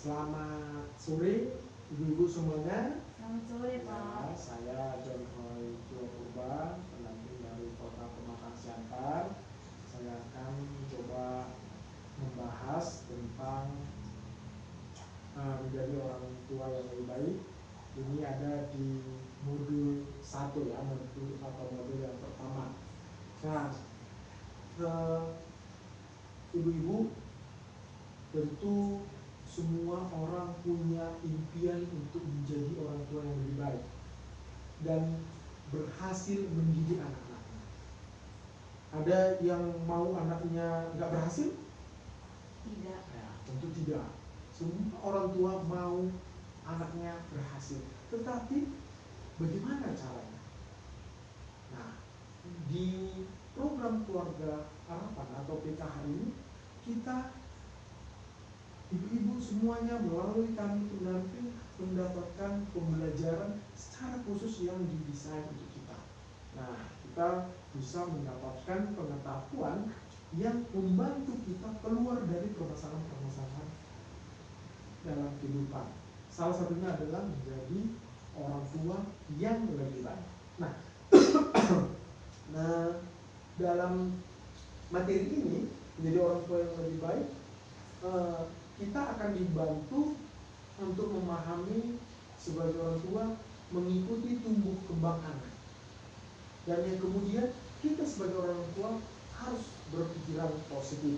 Selamat sore ibu-ibu semuanya. Selamat sore Pak. Saya John Roy Purba, pendamping dari Kota Pematang Siantar. Saya akan mencoba membahas tentang menjadi orang tua yang lebih baik. Ini ada di modul 1 ya, modul yang pertama. Nah, ibu-ibu, tentu semua orang punya impian untuk menjadi orang tua yang lebih baik dan berhasil mendidik anak-anaknya. Ada yang mau anaknya nggak berhasil? Tidak. Ya, tentu tidak. Semua orang tua mau anaknya berhasil. Tetapi bagaimana caranya? Nah, di program Keluarga Harapan atau PKH ini, kita ibu-ibu semuanya melalui kami pendamping mendapatkan pembelajaran secara khusus yang didesain untuk kita. Nah, kita bisa mendapatkan pengetahuan yang membantu kita keluar dari permasalahan-permasalahan dalam kehidupan. Salah satunya adalah menjadi orang tua yang lebih baik. Nah, dalam materi ini menjadi orang tua yang lebih baik, kita akan dibantu untuk memahami sebagai orang tua mengikuti tumbuh kembang anak. Dan yang kemudian kita sebagai orang tua harus berpikiran positif.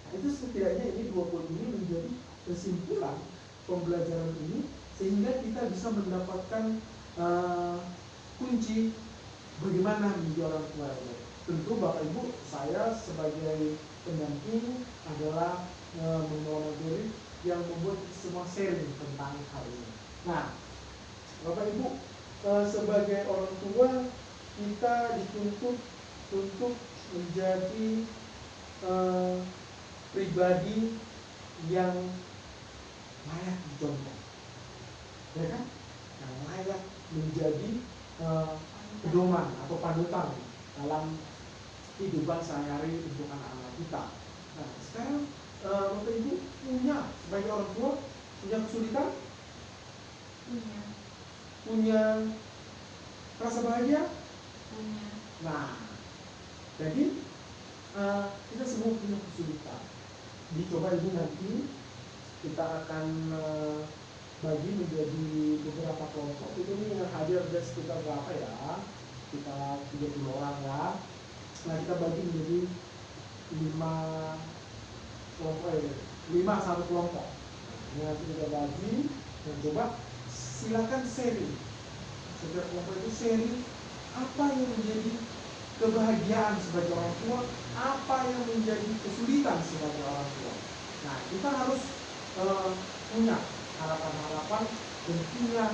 Nah, itu setidaknya ini 2 poin ini menjadi kesimpulan pembelajaran ini sehingga kita bisa mendapatkan kunci bagaimana menjadi orang tua yang baik. Tentu Bapak Ibu, saya sebagai pendamping adalah membawa materi yang membuat semua sharing tentang hal ini. Nah, Bapak Ibu, sebagai orang tua kita dituntut untuk menjadi pribadi yang layak dicontoh, ya kan? Yang layak menjadi pedoman atau panutan dalam kehidupan sehari-hari untuk anak-anak kita. Nah, sekarang Bapak Ibu punya sebagai orang tua punya kesulitan? Punya rasa bahagia? Punya. Nah, jadi kita semua punya kesulitan. Dicoba Ibu nanti kita akan bagi menjadi beberapa kelompok. Itu nih yang hadir ada sekitar berapa ya? Kita 30 orang ya. Nah, kita bagi menjadi 5 kelompok, 5 satu kelompok. Ini nanti kita bagi dan coba silakan sharing. Setiap kelompok itu sharing apa yang menjadi kebahagiaan sebagai orang tua, apa yang menjadi kesulitan sebagai orang tua. Nah, kita harus punya harapan-harapan dan punya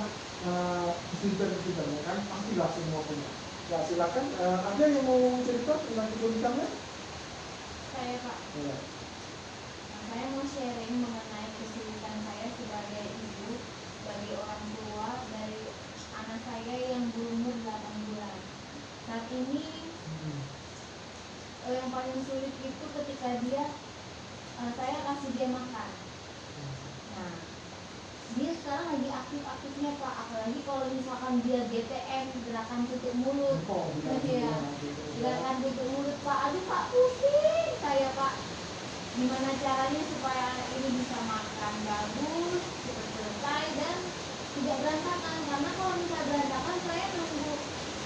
kesulitan-kesulitan, ya kan? Pastilah semua punya. Ya, silakan. Ada yang mau cerita tentang kesulitannya? Saya Pak. Ya. Saya mau sharing mengenai kesulitan saya sebagai ibu, sebagai orang tua dari anak saya yang berumur 8 bulan. Saat ini yang paling sulit itu ketika saya kasih dia makan. Nah, dia sekarang lagi aktif-aktifnya Pak, apalagi kalau misalkan dia GTM, gerakan tutup mulut, gerakan tutup mulut Pak, aduh Pak, pusing saya Pak. Gimana caranya supaya anak ini bisa makan bagus, cepat selesai dan tidak berantakan? Karena kalau misalnya berantakan, saya nunggu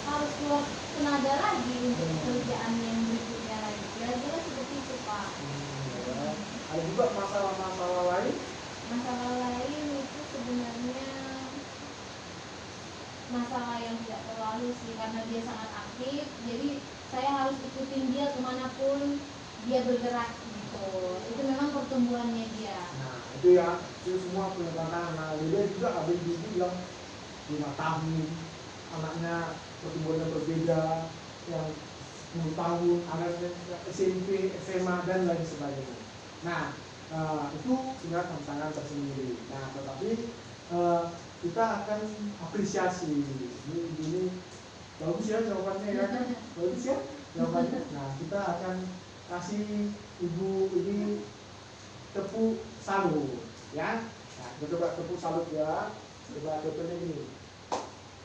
harus keluar tenaga lagi untuk pekerjaan yang berikutnya lagi. Kira-kira seperti itu Pak. Ya. Ada juga masalah-masalah lain. Masalah lain itu sebenarnya masalah yang tidak terlalu sih, karena dia sangat aktif, jadi saya harus ikutin dia kemanapun dia bergerak gitu. Itu memang pertumbuhannya dia. Nah, itu ya, itu semua punya tantangan. Nah, dia juga ada ibu yang 5 tahun, anaknya pertumbuhannya berbeda, yang 10 tahun, anaknya SMP, SMA dan lain sebagainya. Nah, itu punya tantangan tersendiri. Nah, tetapi kita akan apresiasi. Ini bagus ya jawabannya ya kan? Bagus ya jawabannya. Nah, kita akan kasih ibu ini tepuk salut ya. Nah, kita coba tepuk salut ya. Coba contohnya gini.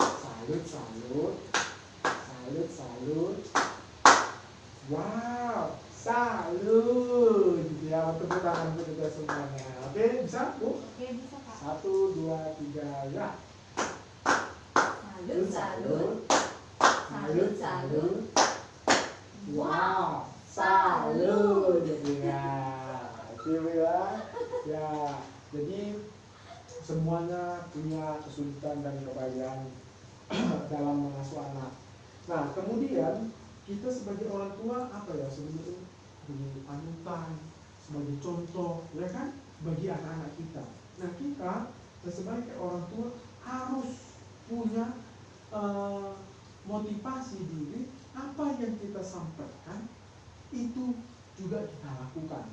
Salut, salut. Salut, salut. Wow, salut. Gitu ya, tepuk tangan untuk kita semuanya. Oke, bisa Bu? Oke, bisa Kak. 1, 2, 3, ya. Salut, salut. Salut, salut. Wow, salut. Ya, oke ya. Ya, jadi semuanya punya kesulitan dan kebahagiaan dalam mengasuh anak. Nah, kemudian kita sebagai orang tua apa ya sebenarnya sebagai panutan, sebagai contoh, ya kan, bagi anak-anak kita. Nah, kita sebagai orang tua harus punya motivasi diri apa yang kita sampaikan itu juga kita lakukan.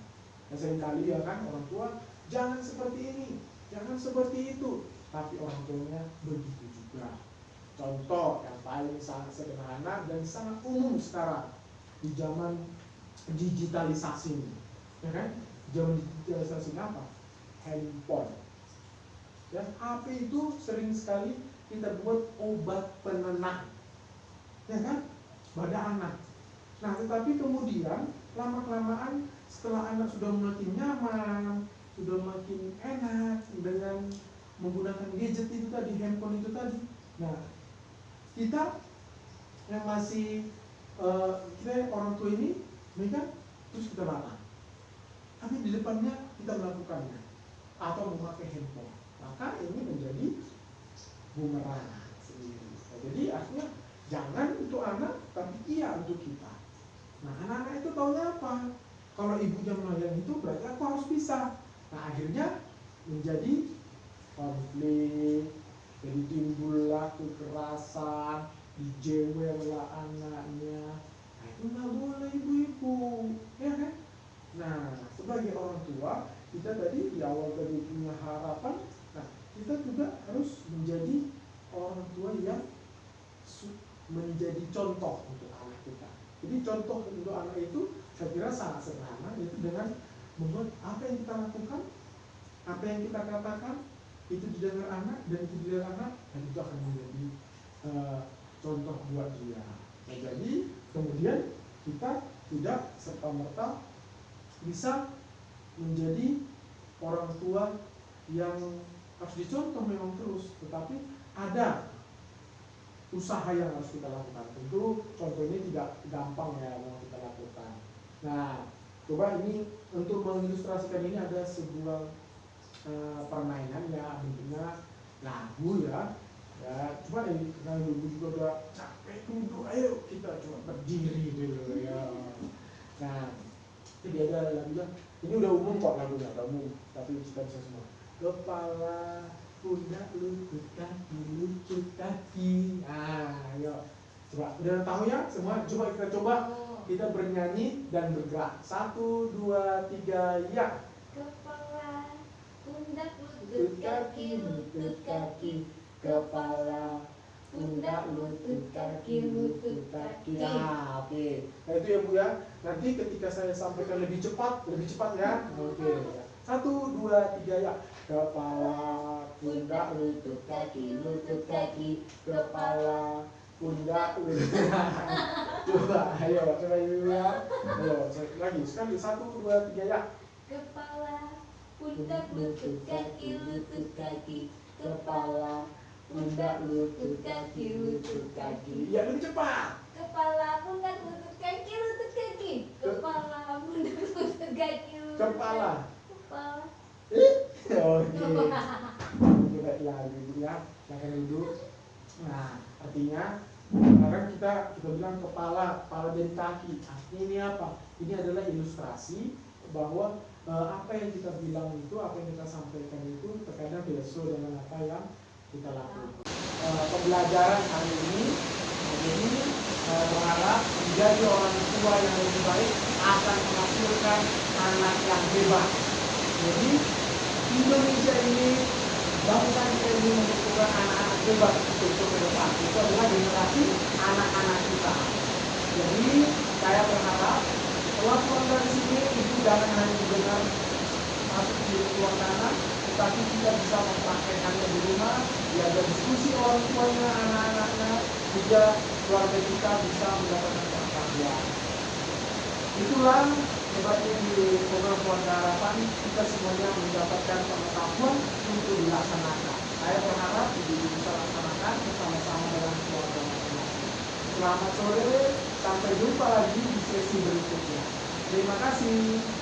Nah, seringkali ya kan orang tua jangan seperti ini, jangan seperti itu, tapi orang tuanya begitu juga. Contoh yang paling sangat sederhana dan sangat umum sekarang di zaman digitalisasi ini, ya kan? Zaman digitalisasi apa? Handphone. Ya, HP itu sering sekali kita buat obat penenang, ya kan? Pada anak. Nah, tetapi kemudian lama-kelamaan setelah anak sudah makin nyaman, sudah makin enak dengan menggunakan gadget itu tadi, handphone itu tadi. Nah, kita yang masih kita orang tua ini megang terus kita larang, tapi di depannya kita melakukannya atau memakai handphone, maka ini menjadi bumerang sendiri. Nah, jadi artinya jangan untuk anak, tapi iya untuk kita. Nah, anak-anak itu taunya apa? Kalau ibunya melayani itu berarti aku harus bisa. Nah, akhirnya menjadi konflik, jadi timbullah kekerasan, dijewellah anaknya. Nah, itu nggak boleh ibu-ibu, ya kan? Nah, sebagai orang tua, kita tadi di awal tadi punya harapan. Nah, kita juga harus menjadi orang tua yang menjadi contoh untuk anak kita. Jadi contoh untuk anak itu saya kira sangat sederhana, yaitu dengan membuat apa yang kita lakukan, apa yang kita katakan itu didengar anak dan itu didengar anak, dan itu akan menjadi contoh buat dia. Nah, jadi kemudian kita tidak serta-merta bisa menjadi orang tua yang harus dicontoh memang terus, tetapi ada usaha yang harus kita lakukan. Tentu contoh ini tidak gampang ya yang kita lakukan. Nah, coba ini untuk mengilustrasikan ini ada sebuah permainan ya, bentuknya lagu ya. Ya, coba ini karena ibu juga udah capek duduk, ayo kita coba berdiri dulu ya. Nah, jadi ada lagunya. Ini udah umum kok lagunya, udah umum, tapi kita bisa semua. Kepala, pundak, lutut kaki. Nah, ayo. Coba, udah tahu ya semua? Coba kita kita bernyanyi dan bergerak. 1, 2, 3, ya. Kepala, pundak, lutut kaki, kepala, pundak, lutut kaki. Nah, oke. Nah, itu ya Bu ya. Nanti ketika saya sampaikan lebih cepat ya. Oke. 1, 2, 3, ya. Kepala, pundak, lutut kaki, kepala, pundak, lutut. Coba, ayo, coba ibu ya. Ayo, lagi sekali. 1, 2, 3, ya. Kepala, pundak, lutut kaki, kepala, pundak, lutut kaki. Ya, lebih cepat. Kepala, pundak, lutut kaki, kepala, pundak, lutut kaki, Kepala. kepala. Oke. Coba lagi ya, jangan duduk. Nah, artinya sekarang kita bilang kepala dan kaki. Artinya ini apa? Ini adalah ilustrasi bahwa apa yang kita bilang itu, apa yang kita sampaikan itu terkadang tidak sesuai dengan apa yang kita lakukan. Pembelajaran hari ini berharap menjadi orang tua yang lebih baik akan menghasilkan anak yang hebat. Jadi Indonesia ini, bangsa kita ini membutuhkan anak-anak hebat untuk ke depan. Itu adalah generasi anak-anak kita. Jadi saya berharap setelah pulang dari sini itu jangan hanya dengar masuk di ruang kanan, tetapi kita bisa mempraktekkannya di rumah, diajak diskusi orang tuanya, anak-anaknya, juga keluarga kita bisa mendapatkan pengetahuan. Itulah hebatnya di program Keluarga Harapan, kita semuanya mendapatkan pengetahuan untuk dilaksanakan. Saya berharap ibu bisa laksanakan bersama-sama dengan keluarga masing-masing. Selamat sore, sampai jumpa lagi di sesi berikutnya. Terima kasih.